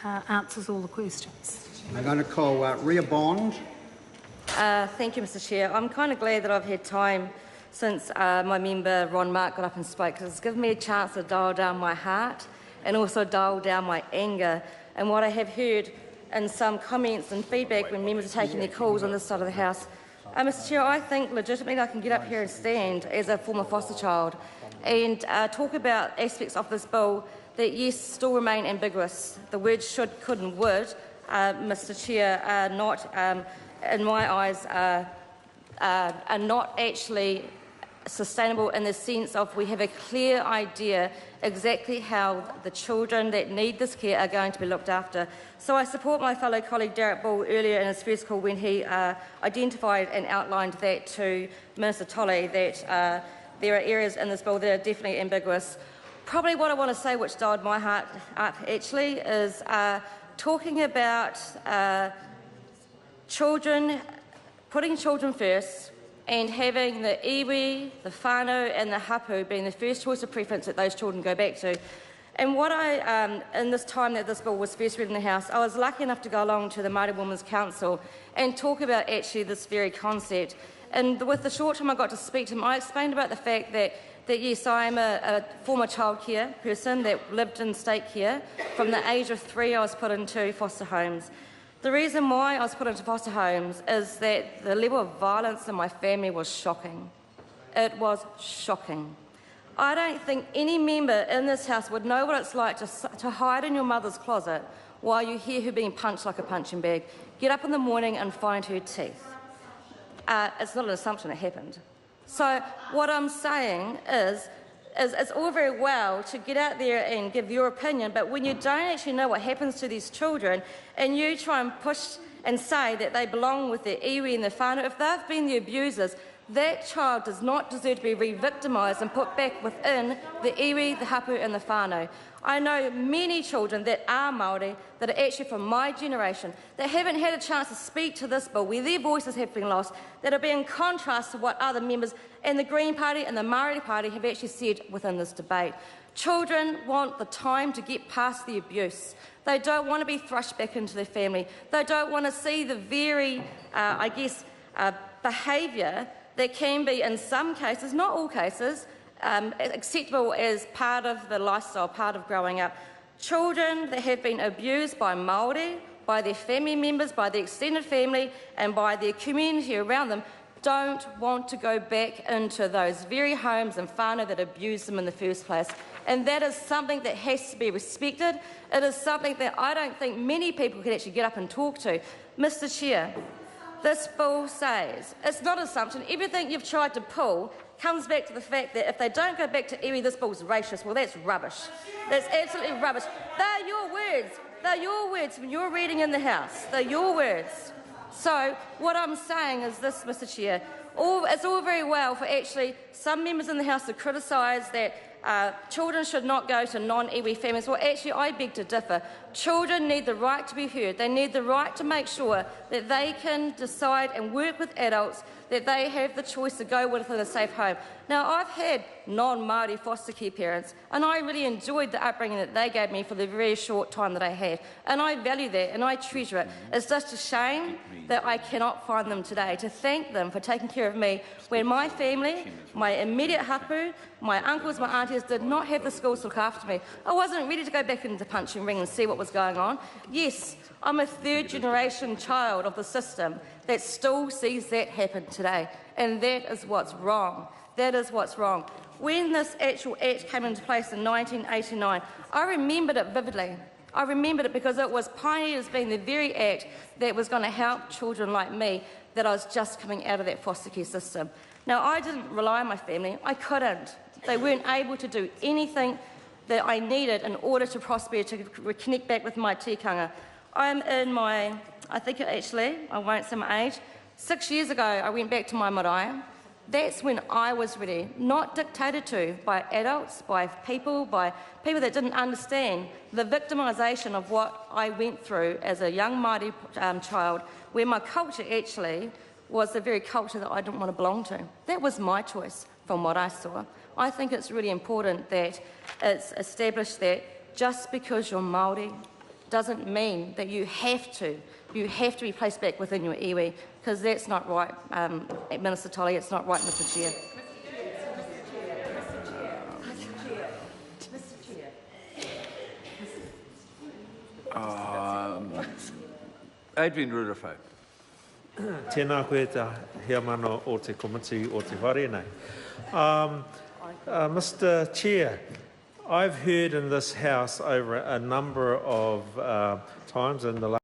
answers all the questions. I'm going to call Ria Bond. Thank you, Mr Chair. I'm kind of glad that I've had time since my member Ron Mark got up and spoke, because it's given me a chance to dial down my heart and also dial down my anger and what I have heard in some comments and feedback when members are taking their calls on this side of the House. Mr Chair, I think legitimately I can get up here and stand as a former foster child and talk about aspects of this bill that, yes, still remain ambiguous. The words should, could and would, Mr Chair, are not, in my eyes, are not actually sustainable in the sense of we have a clear idea exactly how the children that need this care are going to be looked after. So I support my fellow colleague Derek Bull earlier in his first call when he identified and outlined that to Minister Tolley, that there are areas in this bill that are definitely ambiguous. Probably what I want to say, which dialed my heart up actually, is talking about children, putting children first, and having the iwi, the whānau and the hapu being the first choice of preference that those children go back to. And what in this time that this bill was first read in the House, I was lucky enough to go along to the Māori Women's Council and talk about actually this very concept. And with the short time I got to speak to him, I explained about the fact that yes, I am a former childcare person that lived in state care. From the age of 3, I was put into foster homes. The reason why I was put into foster homes is that the level of violence in my family was shocking. It was shocking. I don't think any member in this House would know what it's like to hide in your mother's closet while you hear her being punched like a punching bag, get up in the morning and find her teeth. It's not an assumption, it happened. So what I'm saying is it's all very well to get out there and give your opinion, but when you don't actually know what happens to these children and you try and push and say that they belong with their iwi and their whānau, if they've been the abusers, that child does not deserve to be re-victimised and put back within the iwi, the hapu and the whānau. I know many children that are Māori, that are actually from my generation, that haven't had a chance to speak to this bill, where their voices have been lost, that are being in contrast to what other members and the Green Party and the Māori Party have actually said within this debate. Children want the time to get past the abuse. They don't want to be thrust back into their family. They don't want to see the very, behaviour that can be, in some cases, not all cases, acceptable as part of the lifestyle, part of growing up. Children that have been abused by Māori, by their family members, by their extended family and by their community around them don't want to go back into those very homes and whānau that abused them in the first place. And that is something that has to be respected. It is something that I don't think many people can actually get up and talk to. Mr Chair, this bill says, it's not an assumption, everything you've tried to pull comes back to the fact that if they don't go back to iwi, this bill's racist. Well, that's rubbish. That's absolutely rubbish. They're your words. They're your words when you're reading in the House. They're your words. So what I'm saying is this, Mr Chair, it's all very well for actually some members in the House to criticise that children should not go to non-iwi families. Well, actually, I beg to differ. Children need the right to be heard. They need the right to make sure that they can decide and work with adults, that they have the choice to go within a safe home. Now, I've had non-Māori foster care parents, and I really enjoyed the upbringing that they gave me for the very short time that I had. And I value that, and I treasure it. It's just a shame that I cannot find them today to thank them for taking care of me when my family, my immediate hapu, my uncles, my aunties did not have the skills to look after me. I wasn't ready to go back into the punching ring and see what was going on. Yes, I'm a third-generation child of the system that still sees that happen today, and that is what's wrong. That is what's wrong. When this actual Act came into place in 1989, I remembered it vividly. I remembered it because it was pioneered as being the very Act that was going to help children like me that I was just coming out of that foster care system. Now, I didn't rely on my family. I couldn't. They weren't able to do anything that I needed in order to prosper, to connect back with my tikanga. I'm in my, I won't say my age, 6 years ago I went back to my marae. That's when I was ready, not dictated to by adults, by people that didn't understand the victimisation of what I went through as a young Māori child, where my culture actually was the very culture that I didn't want to belong to. That was my choice from what I saw. I think it's really important that it's established that just because you're Māori, doesn't mean that you have to be placed back within your iwi, because that's not right, Minister Tolley, it's not right, Mr Chair. Adrian Rurafo. Tēnā koe tā hea mana o te komiti o te whare nei. Mr Chair, I've heard in this House over a number of times in the last